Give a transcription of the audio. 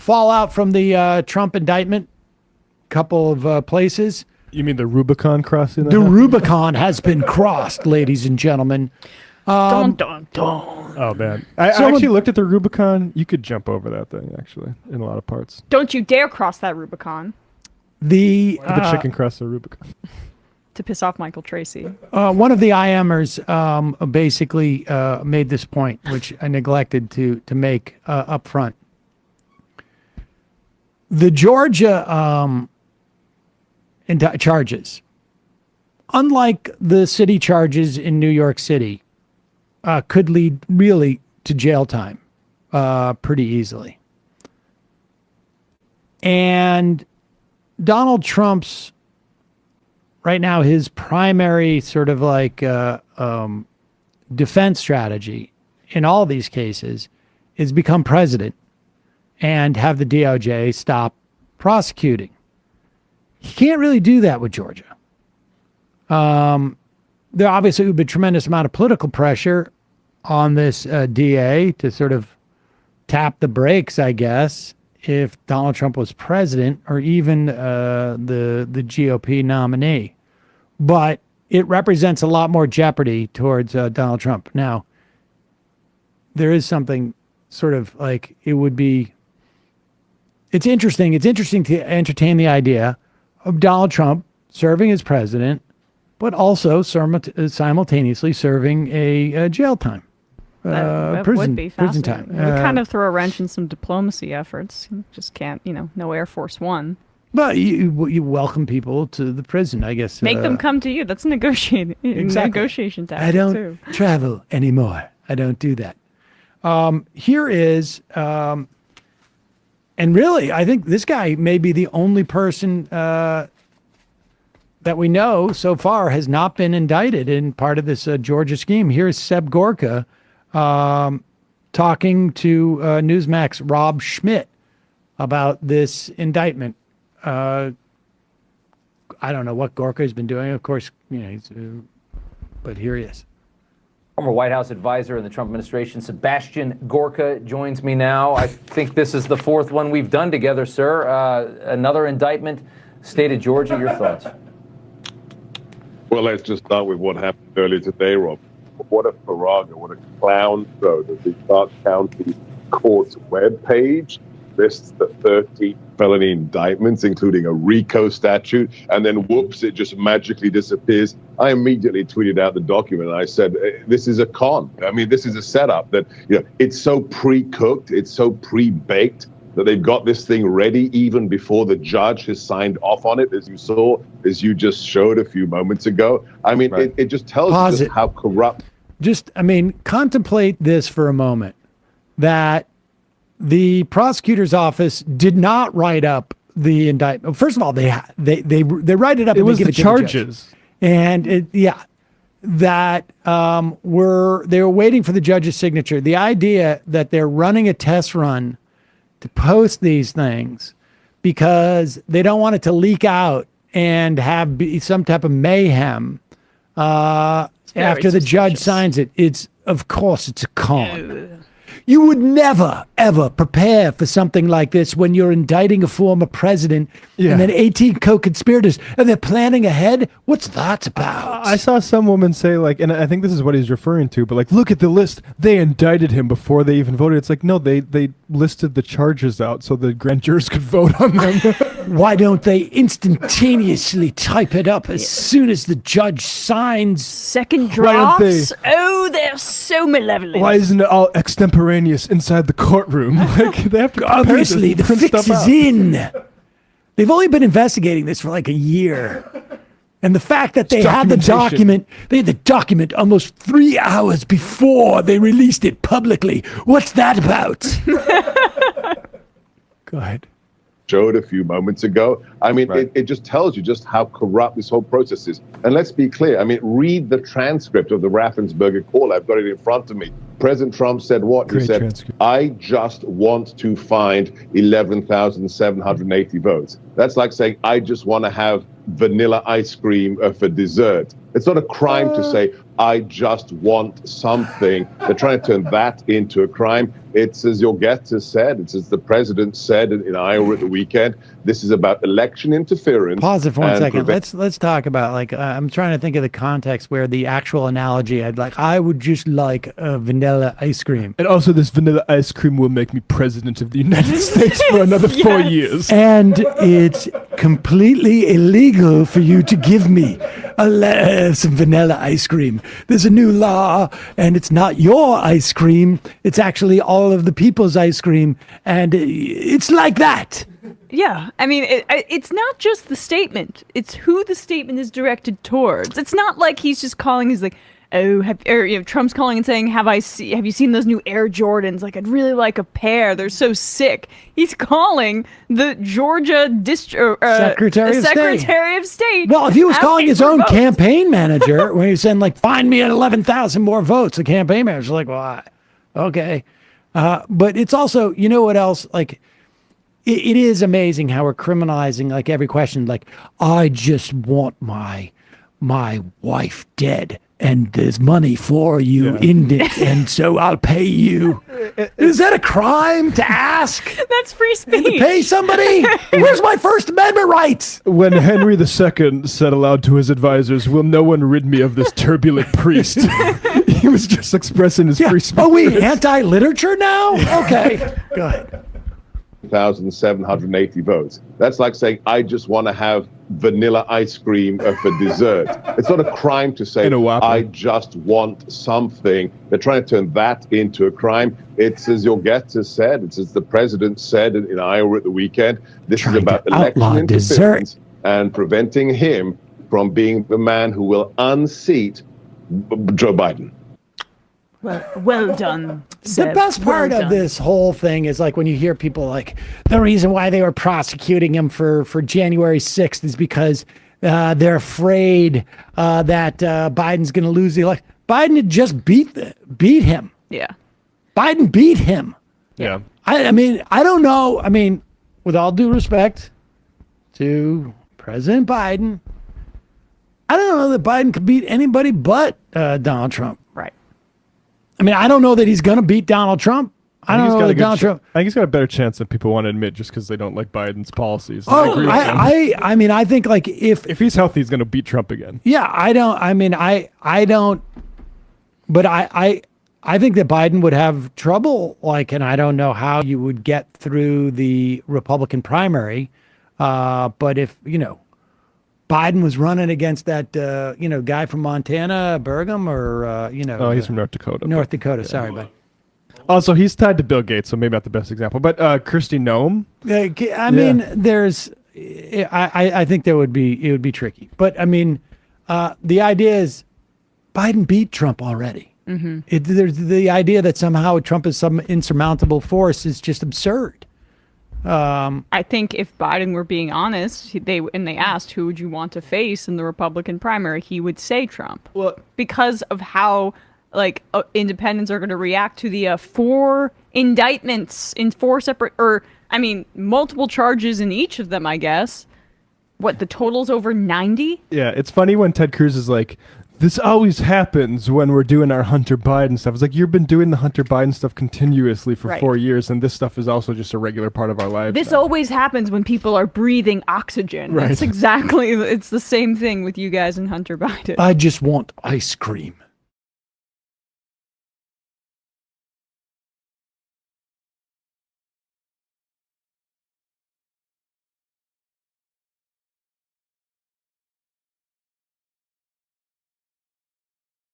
fallout from the Trump indictment. Couple of places. You mean the Rubicon crossing? The Rubicon has been crossed, ladies and gentlemen. Dun, dun, dun. Oh, man. I actually looked at the Rubicon. You could jump over that thing, actually, in a lot of parts. Don't you dare cross that Rubicon. The chicken crossed the Rubicon. To piss off Michael Tracy. One of the IMers basically made this point, which I neglected to make up front. The Georgia charges, unlike the city charges in New York City, could lead really to jail time pretty easily. And Donald Trump's, right now, his primary sort of like defense strategy in all these cases is become president and have the DOJ stop prosecuting. He can't really do that with Georgia. There obviously would be a tremendous amount of political pressure on this DA to sort of tap the brakes, I guess, if Donald Trump was president or even the GOP nominee. But it represents a lot more jeopardy towards Donald Trump. Now, there is something sort of like it would be. It's interesting. It's interesting to entertain the idea of Donald Trump serving as president, but also simultaneously serving a jail time, that prison, would be prison time. fascinating. It would kind of throw a wrench in some diplomacy efforts. You just can't, no Air Force One. But you welcome people to the prison, I guess. Make them come to you. That's a negotiation tactic. I don't travel anymore. I don't do that. Here is, and really, I think this guy may be the only person that we know so far has not been indicted in part of this Georgia scheme. Here's Seb Gorka talking to NewsMax Rob Schmitt about this indictment. I don't know what Gorka has been doing. Of course, but here he is. Former White House advisor in the Trump administration, Sebastian Gorka, joins me now. I think this is the fourth one we've done together, sir. Another indictment, state of Georgia. Your thoughts? Well, let's just start with what happened earlier today, Rob. What a farrago, what a clown show that the Clark County Court's webpage lists the 30 felony indictments, including a RICO statute, and then whoops, it just magically disappears. I immediately tweeted out the document and I said, this is a con. I mean, this is a setup that, it's so pre-cooked, it's so pre-baked that they've got this thing ready even before the judge has signed off on it, as you just showed a few moments ago. I mean, right. it just tells you just how corrupt. Contemplate this for a moment, that the prosecutor's office did not write up the indictment. First of all, they write it up. It was the charges, and they were waiting for the judge's signature. The idea that they're running a test run to post these things because they don't want it to leak out and have some type of mayhem after the judge signs it. Of course, it's a con. You would never, ever prepare for something like this when you're indicting a former president and then 18 co-conspirators, and they're planning ahead. What's that about? I saw some woman say, and I think this is what he's referring to, but look at the list. They indicted him before they even voted. It's no, they listed the charges out so the grand jurors could vote on them. Why don't they instantaneously type it up as soon as the judge signs? Second drafts? Oh, they're so malevolent. Why isn't it all extemporaneous inside the courtroom? They have to obviously the fix is in. They've only been investigating this for a year. And the fact that they had the document almost 3 hours before they released it publicly. What's that about? Go ahead. Showed a few moments ago. I mean, it just tells you just how corrupt this whole process is. And let's be clear. I mean, read the transcript of the Raffensperger call. I've got it in front of me. President Trump said what? He said, transcript. I just want to find 11,780 votes. That's like saying, I just want to have vanilla ice cream for dessert. It's not a crime to say, I just want something. They're trying to turn that into a crime. It's as your guest has said, it's as the president said in Iowa at the weekend, this is about election interference. Pause it for 1 second. Let's talk about, like, I'm trying to think of the context where the actual analogy, I would just like a vanilla ice cream. And also, this vanilla ice cream will make me president of the United States for another 4 years. And it's completely illegal for you to give me some vanilla ice cream. There's a new law, and it's not your ice cream. It's actually all of the people's ice cream, and it's like that. Yeah, I mean, it's not just the statement; it's who the statement is directed towards. It's not like he's just calling. He's like, "Oh, Trump's calling and saying, have you seen those new Air Jordans? Like, I'd really like a pair. They're so sick." He's calling the Georgia Secretary of State. Well, if he was calling his own campaign manager, when he was saying, like, find me at 11,000 more votes, the campaign manager's like, well, okay. But it's also, you know what else? Like, it is amazing how we're criminalizing, like, every question. Like, I just want my wife dead, and there's money for you in it, and so I'll pay you. Is that a crime to ask? That's free speech. To pay somebody? Where's my First Amendment rights? When Henry II said aloud to his advisors, will no one rid me of this turbulent priest? He was just expressing his free speech. Are we anti-literature now? Okay, go ahead. 1,780 votes. That's like saying, I just want to have vanilla ice cream for dessert. It's not a crime to say, I just want something. They're trying to turn that into a crime. It's as your guest has said, it's as the president said in Iowa at the weekend, this is about election interference and preventing him from being the man who will unseat Joe Biden. Well done, Seb. The best part of this whole thing is, like, when you hear people like, the reason why they were prosecuting him for January 6th is because they're afraid that Biden's going to lose the election. Biden had just beat him. Yeah. Biden beat him. Yeah. I mean, I don't know. I mean, with all due respect to President Biden, I don't know that Biden could beat anybody but Donald Trump. Right. I mean, I don't know that he's going to beat Donald Trump. I don't know that Donald Trump. I think he's got a better chance than people want to admit, just because they don't like Biden's policies. Oh, I mean, I think, like, if he's healthy, he's going to beat Trump again. Yeah, I don't. But I think that Biden would have trouble. Like, and I don't know how you would get through the Republican primary. But if Biden was running against that, guy from Montana, Burgum, or, Oh, he's from North Dakota. North Dakota, sorry, but. Also, he's tied to Bill Gates, so maybe not the best example. But Kristi Noem? I mean, I think it would be tricky. But, I mean, the idea is Biden beat Trump already. Mm-hmm. There's the idea that somehow Trump is some insurmountable force is just absurd. I think if Biden were being honest, they asked who would you want to face in the Republican primary, he would say Trump. Well, because of how independents are going to react to the 4 indictments in 4 separate, multiple charges in each of them, I guess. What, the total's over 90? Yeah, it's funny when Ted Cruz is like, this always happens when we're doing our Hunter Biden stuff. It's like, you've been doing the Hunter Biden stuff continuously for 4 years, and this stuff is also just a regular part of our lives. This always happens when people are breathing oxygen. Right. It's the same thing with you guys and Hunter Biden. I just want ice cream.